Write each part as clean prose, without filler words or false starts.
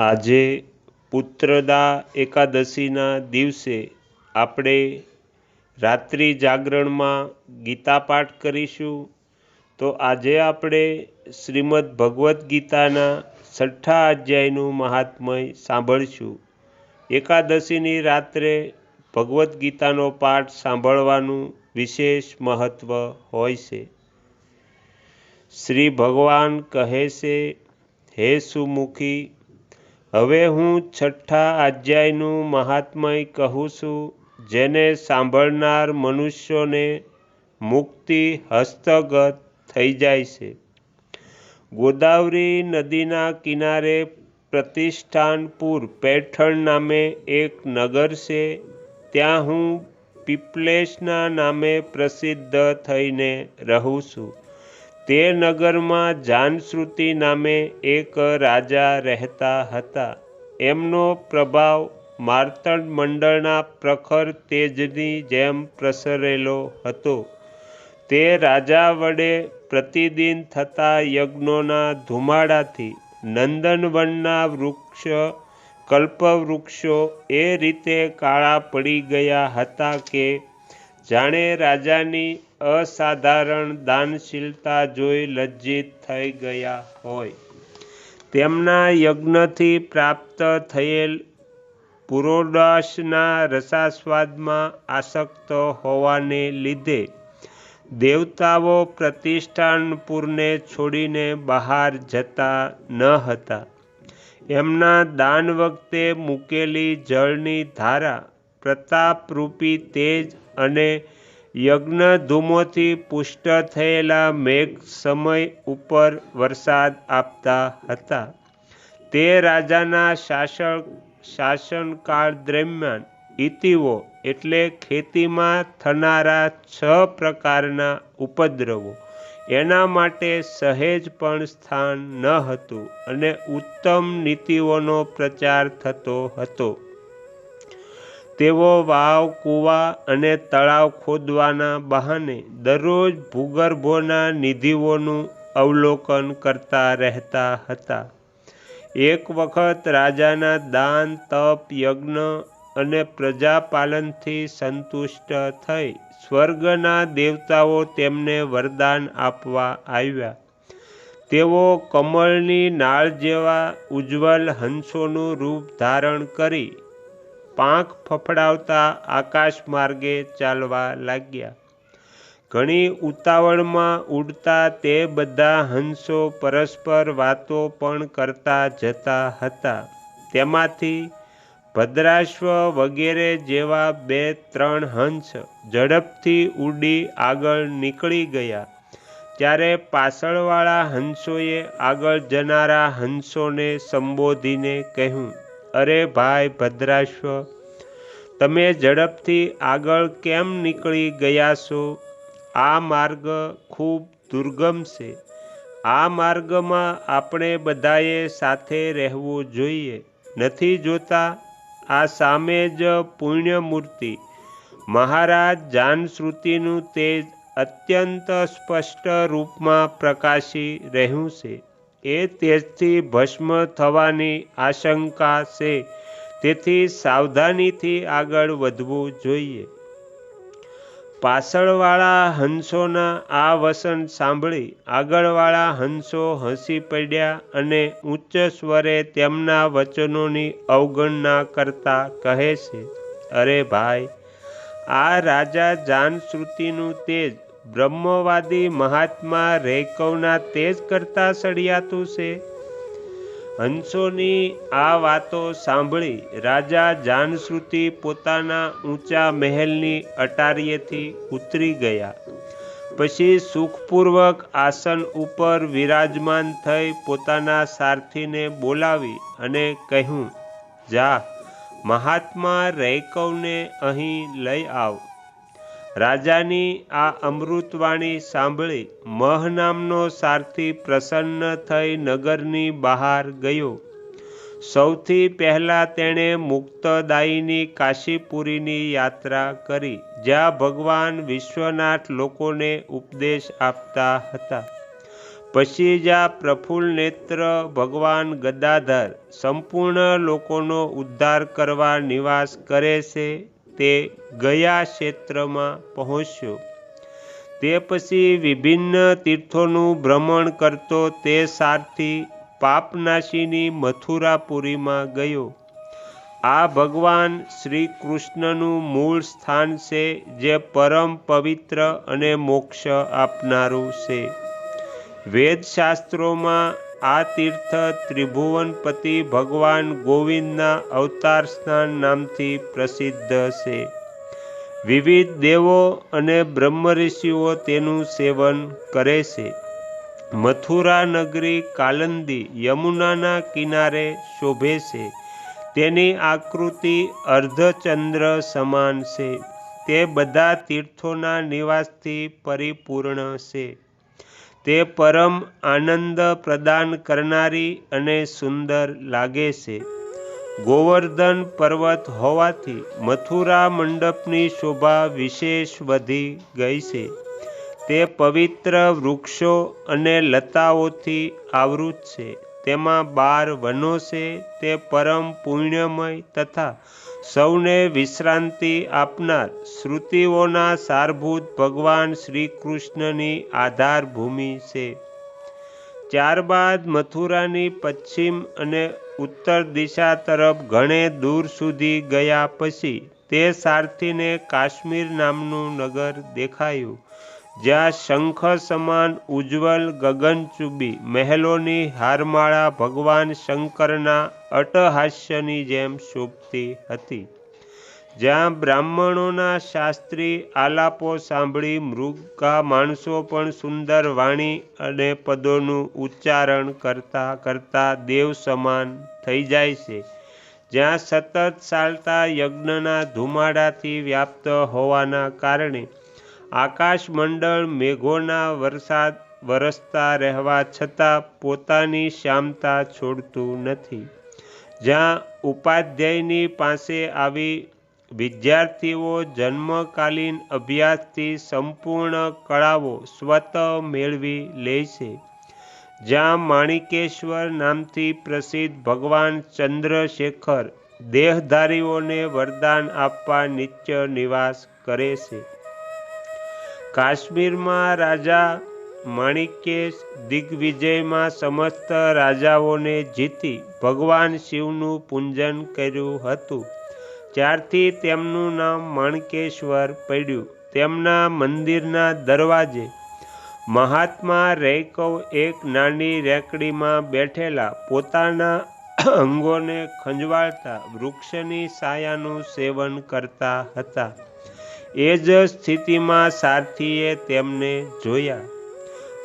આજે પુત્રદા એકાદશીના દિવસે આપણે રાત્રિ જાગરણમાં ગીતા પાઠ કરીશું. તો આજે આપણે શ્રીમદ્ ભગવદ્ ગીતાના 6થા અધ્યાયનું મહાત્મય સાંભળશું. એકાદશીની રાત્રે ભગવદ્ ગીતાનો પાઠ સાંભળવાનું વિશેષ મહત્ત્વ હોય છે. શ્રી ભગવાન કહે છે, હે સુમુખી, હવે હું 6થા અધ્યાયનું મહાત્મય કહું છું, જેને સાંભળનાર મનુષ્યોને મુક્તિ હસ્તગત થઈ જાય છે. ગોદાવરી નદીના કિનારે પ્રતિષ્ઠાનપુર પૈઠણ નામે એક નગર છે. ત્યાં હું પીપલેશના નામે પ્રસિદ્ધ થઈને રહું છું. તે નગરમાં જાનશ્રુતિ નામે એક રાજા રહેતા હતા. એમનો પ્રભાવ માર્તંડ મંડળના પ્રખર તેજની જેમ પ્રસરેલો હતો. તે રાજા વડે પ્રતિદિન થતા યજ્ઞોના ધુમાડાથી નંદનવનના કલ્પવૃક્ષો એ રીતે કાળા પડી ગયા હતા કે જાણે રાજાની અસાધારણ દાનશીલતા જોઈ લજ્જિત થઈ ગયા હોય. તેમના યજ્ઞથી પ્રાપ્ત થયેલ પુરોડાશના રસાસ્વાદમાં આસક્ત હોવાને લીધે દેવતાઓ પ્રતિષ્ઠાનપુરને છોડીને બહાર જતા ન હતા. એમના દાન વખતે મૂકેલી જળની ધારા પ્રતાપરૂપી તેજ અને યજ્ઞધૂમોથી પુષ્ટ થયેલા મેઘ સમય ઉપર વરસાદ આપતા હતા. તે રાજાના શાસનકાળ દરમિયાન ઇતિવો એટલે ખેતીમાં થનારા 6 પ્રકારના ઉપદ્રવો એના માટે સહેજ પણ સ્થાન ન હતું અને ઉત્તમ નીતિઓનો પ્રચાર થતો હતો. તેઓ વાવ, કૂવા અને તળાવ ખોદવાના બહાને દરરોજ ભૂગર્ભોના નિધિઓનું અવલોકન કરતા રહેતા હતા. એક વખત રાજાના દાન, તપ, યજ્ઞ અને પ્રજાપાલનથી સંતુષ્ટ થઈ સ્વર્ગના દેવતાઓ તેમને વરદાન આપવા આવ્યા. તેઓ કમળની નાળ જેવા ઉજ્જવલ હંસોનું રૂપ ધારણ કરી પાંખ ફફડાવતા આકાશ માર્ગે ચાલવા લાગ્યા. ઘણી ઉતાવળમાં ઉડતા તે બધા હંસો પરસ્પર વાતો પણ કરતા જતા હતા. તેમાંથી ભદ્રાશ્વ વગેરે જેવા 2-3 હંસ ઝડપથી ઉડી આગળ નીકળી ગયા. ત્યારે પાછળવાળા હંસોએ આગળ જનારા હંસોને સંબોધીને કહ્યું, અરે ભાઈ ભદ્રાશ્વ, તમે ઝડપથી આગળ કેમ નીકળી ગયા છો? આ માર્ગ ખૂબ દુર્ગમ છે. આ માર્ગમાં આપણે બધાએ સાથે રહેવું જોઈએ. નથી જોતા આ સામે જ પુણ્યમૂર્તિ મહારાજ જાનશ્રુતિનું તેજ અત્યંત સ્પષ્ટ રૂપમાં પ્રકાશી રહ્યું છે. એ તેજથી ભસ્મ થવાની આશંકા છે. તેથી સાવધાનીથી આગળ વધવું જોઈએ. પાછળવાળા હંસોના આ વચન સાંભળી આગળવાળા હંસો હસી પડ્યા અને ઉચ્ચ સ્વરે તેમના વચનોની અવગણના કરતા કહે છે, અરે ભાઈ, આ રાજા જાનશ્રુતિનું તેજ બ્રહ્મવાદી મહાત્મા રૈકવના તેજ કરતા સળિયાતું છે. હંસોની આ વાતો સાંભળી રાજા જાનશ્રુતિ પોતાના ઊંચા મહેલની અટારીએથી ઉતરી ગયા. પછી સુખપૂર્વક આસન ઉપર વિરાજમાન થઈ પોતાના સારથીને બોલાવી અને કહ્યું, જા, મહાત્મા રૈકવને અહીં લઈ આવ. રાજાની આ અમૃતવાણી સાંભળી મહ નામનો સારથી પ્રસન્ન થઈ નગરની બહાર ગયો. સૌથી પહેલાં તેણે મુક્તદાયીની કાશીપુરીની યાત્રા કરી, જ્યાં ભગવાન વિશ્વનાથ લોકોને ઉપદેશ આપતા હતા. પછી જ્યાં પ્રફુલ્લ નેત્ર ભગવાન ગદાધર સંપૂર્ણ લોકોનો ઉદ્ધાર કરવા નિવાસ કરે છે તે ગયા ક્ષેત્રમાં પહોંચ્યો. તે પછી વિભિન્ન તીર્થોનું ભ્રમણ કરતો તે સારથી પાપનાશીની મથુરાપુરીમાં ગયો. આ ભગવાન શ્રી કૃષ્ણનું મૂળ સ્થાન છે, જે પરમ પવિત્ર અને મોક્ષ આપનારું છે. વેદશાસ્ત્રોમાં આ તીર્થ ત્રિભુવનપતિ ભગવાન ગોવિંદના અવતાર સ્થાન નામથી પ્રસિદ્ધ છે. વિવિધ દેવો અને બ્રહ્મઋષિઓ તેનું સેવન કરે છે. મથુરા નગરી કાલંદી યમુનાના કિનારે શોભે છે. તેની આકૃતિ અર્ધચંદ્ર સમાન છે. તે બધા તીર્થોના નિવાસથી પરિપૂર્ણ છે. તે પરમ આનંદ પ્રદાન કરનારી અને સુંદર લાગે છે. ગોવર્ધન પર્વત હોવાથી મથુરા મંડપની શોભા વિશેષ વધી ગઈ છે. તે પવિત્ર વૃક્ષો અને લતાઓથી આવૃત છે. તેમાં 12 વનો છે. તે પરમ પુણ્યમય તથા સૌને વિશ્રાંતિ આપનાર શ્રુતિઓના સારભૂત ભગવાન શ્રી કૃષ્ણની આધારભૂમિ છે. ત્યારબાદ મથુરાની પશ્ચિમ અને ઉત્તર દિશા તરફ ઘણે દૂર સુધી ગયા પછી તે સારથીને કાશ્મીર નામનું નગર દેખાયું, જ્યાં શંખ સમાન ઉજ્જવલ ગગનચુંબી મહેલોની હારમાળા ભગવાન શંકરના અટ્ટહાસ્યની જેમ શોભતી હતી. જ્યાં બ્રાહ્મણોના શાસ્ત્રી આલાપો સાંભળી મૃગા માણસો પણ સુંદર વાણી અને પદોનું ઉચ્ચારણ કરતા કરતા દેવ સમાન થઈ જાય છે. જ્યાં સતત ચાલતા યજ્ઞના ધુમાડાથી વ્યાપ્ત હોવાના કારણે આકાશમંડળ મેઘોના વરસાદ વરસતા રહેવા છતાં પોતાની શ્યામતા છોડતું નથી. જ્યાં ઉપાધ્યાયની પાસે આવી વિદ્યાર્થીઓ જન્મકાલીન અભ્યાસથી સંપૂર્ણ કળાઓ સ્વતઃ મેળવી લે છે. જ્યાં માણિકેશ્વર નામથી પ્રસિદ્ધ ભગવાન ચંદ્રશેખર દેહધારીઓને વરદાન આપવા નિત્ય નિવાસ કરે છે. કાશ્મીરમાં રાજા માણિકેશ દિગ્વિજયમાં સમસ્ત રાજાઓને જીતી ભગવાન શિવનું પૂજન કર્યું હતું. ત્યારથી તેમનું નામ માણકેશ્વર પડ્યું. તેમના મંદિરના દરવાજે મહાત્મા રૈકવ એક નાની રેકડીમાં બેઠેલા પોતાના અંગોને ખંજવાળતા વૃક્ષની છાયાનું સેવન કરતા હતા. એ જ સ્થિતિમાં સારથીએ તેમને જોયા.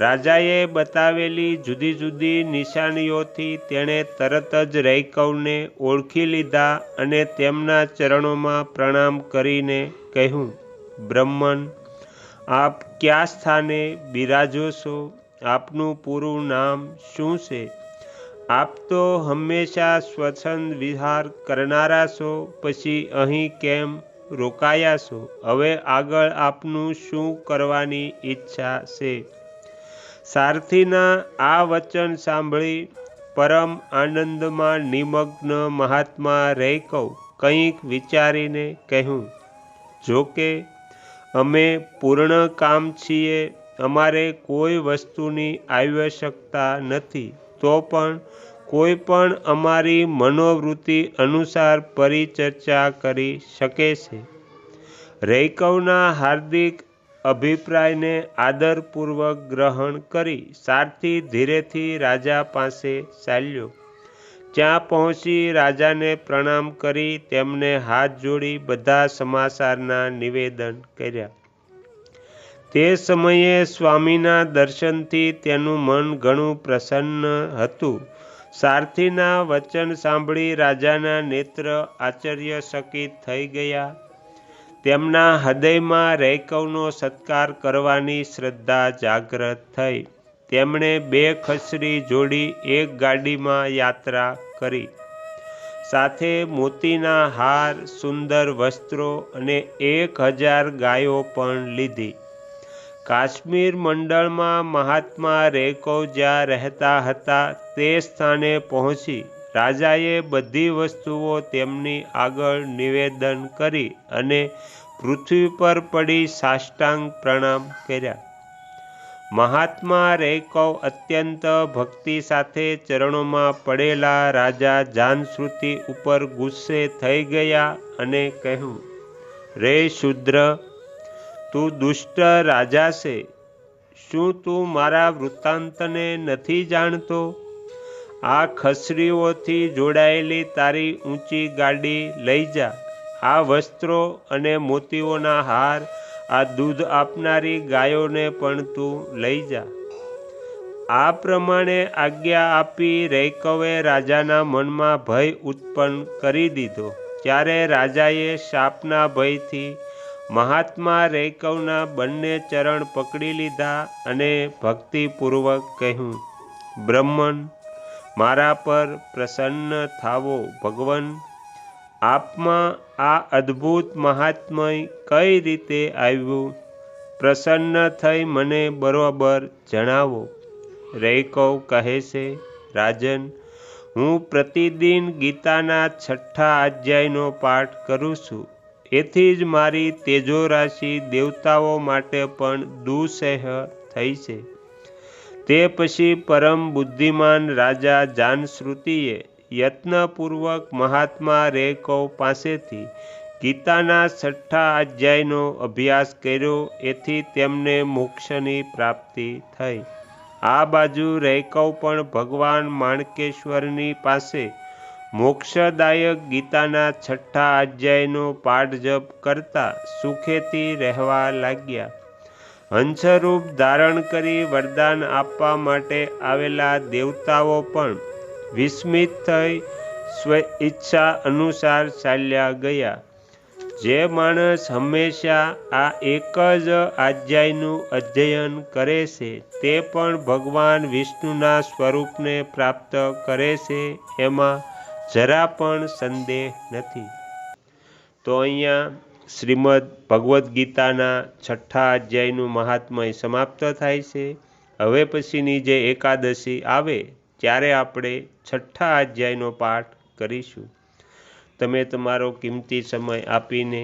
રાજાએ બતાવેલી જુદી જુદી નિશાનીઓથી તેણે તરત જ રૈકવને ઓળખી લીધા અને તેમના ચરણોમાં પ્રણામ કરીને કહ્યું, બ્રહ્મન, આપ કયા સ્થાને બિરાજો છો? આપનું પૂરું નામ શું છે? આપ તો હંમેશા સ્વચ્છંદ વિહાર કરનારા છો, પછી અહીં કેમ રોકાયા છો? હવે આગળ આપનું શું કરવાની ઈચ્છા છે? સારથીના આ વચન સાંભળી પરમ આનંદમાં નિમગ્ન મહાત્મા રૈકવ કંઈક વિચારીને કહ્યું, જોકે અમે પૂર્ણ કામ છીએ, અમારે કોઈ વસ્તુની આવશ્યકતા નથી, તો પણ કોઈ પણ અમારી મનોવૃત્તિ અનુસાર પરિચર્ચા કરી શકે છે. રૈકવના હાર્દિક અભિપ્રાયને આદરપૂર્વક ગ્રહણ કરી સારથી ધીરેથી રાજા પાસે ચાલ્યો. ત્યાં પહોંચી રાજાને પ્રણામ કરી તેમને હાથ જોડી બધા સમાચારના નિવેદન કર્યા. તે સમયે સ્વામીના દર્શનથી તેનું મન ઘણું પ્રસન્ન હતું. સારથીના વચન સાંભળી રાજાના નેત્ર આશ્ચર્યચકિત થઈ ગયા. તેમના હૃદયમાં રૈકવનો સત્કાર કરવાની શ્રદ્ધા જાગૃત થઈ. તેમણે 2 ખસરી જોડી એક ગાડીમાં યાત્રા કરી. સાથે મોતીના હાર, સુંદર વસ્ત્રો અને 1000 ગાયો પણ લીધી. કાશ્મીર મંડળમાં મહાત્મા રૈકવ જ્યાં રહેતા હતા તે સ્થાને પહોંચી રાજાએ બધી વસ્તુઓ તેમની આગળ નિવેદન કરી અને પૃથ્વી પર પડી સાષ્ટાંગ પ્રણામ કર્યા. મહાત્મા રૈકવ અત્યંત ભક્તિ સાથે ચરણોમાં પડેલા રાજા જાનશ્રુતિ ઉપર ગુસ્સે થઈ ગયા અને કહ્યું, રે શુદ્ર, તું દુષ્ટ રાજા છે. શું તું મારા વૃત્તાંતને નથી જાણતો? આ ખસરીઓથી જોડાયેલી તારી ઊંચી ગાડી લઈ જા. આ વસ્ત્રો અને મોતીઓના હાર, આ દૂધ આપનારી ગાયોને પણ તું લઈ જા. આ પ્રમાણે આજ્ઞા આપી રૈકવે રાજાના મનમાં ભય ઉત્પન્ન કરી દીધો. ત્યારે રાજાએ શાપના ભયથી મહાત્મા રૈકવના બંને ચરણ પકડી લીધા અને ભક્તિપૂર્વક કહ્યું, બ્રહ્મન, મારા પર પ્રસન્ન થાવો ભગવાન. આપમાં આ અદ્ભુત મહાત્મય કઈ રીતે આવ્યું? પ્રસન્ન થઈ મને બરોબર જણાવો. રૈકવ કહે છે, રાજન, હું પ્રતિદિન ગીતાના 6થા અધ્યાયનો પાઠ કરું છું. એથી જ મારી તેજોરાશિ દેવતાઓ માટે પણ દુઃસહ થઈ છે. તે પછી પરમ બુદ્ધિમાન રાજા જાનશ્રુતિએ યત્નપૂર્વક મહાત્મા રૈકવ પાસેથી ગીતાના 6થા અધ્યાયનો અભ્યાસ કર્યો. એથી તેમને મોક્ષની પ્રાપ્તિ થઈ. આ બાજુ રૈકવ પણ ભગવાન માણકેશ્વરની પાસે મોક્ષદાયક ગીતાના 6થા અધ્યાયનો પાઠ જપ કરતા સુખેથી રહેવા લાગ્યા. હંસરૂપ ધારણ કરી વરદાન આપવા માટે આવેલા દેવતાઓ પણ વિસ્મિત થઈ સ્વઈચ્છા અનુસાર ચાલ્યા ગયા. જે માણસ હંમેશા આ એક જ અધ્યાયનું અધ્યયન કરે છે તે પણ ભગવાન વિષ્ણુના સ્વરૂપને પ્રાપ્ત કરે છે, એમાં જરા પણ સંદેહ નથી. તો અહીંયા શ્રીમદ ભગવદ્ ગીતાના 6થા અધ્યાયનું મહાત્મય સમાપ્ત થાય છે. હવે પછીની જે એકાદશી આવે ત્યારે આપણે 6થા અધ્યાયનો પાઠ કરીશું. તમે તમારો કિંમતી સમય આપીને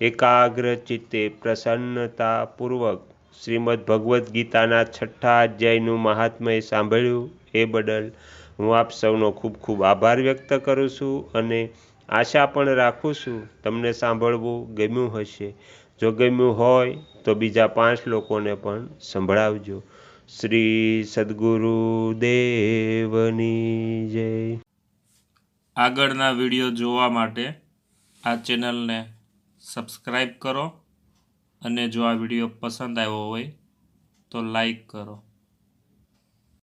એકાગ્ર ચિત્તે પ્રસન્નતાપૂર્વક શ્રીમદ ભગવદ્ ગીતાના 6થા અધ્યાયનું મહાત્મય સાંભળ્યું એ બદલ હું આપ સૌનો ખૂબ ખૂબ આભાર વ્યક્ત કરું છું અને આશા પણ રાખું છું તમને સાંભળવું ગમ્યું હશે. જો ગમ્યું હોય તો બીજા 5 લોકોને પણ સંભળાવજો. શ્રી સદ્ગુરુ દેવની જય. આગળના વિડીયો જોવા માટે આ ચેનલને સબસ્ક્રાઈબ કરો અને જો આ વિડીયો પસંદ આવ્યો હોય તો લાઈક કરો.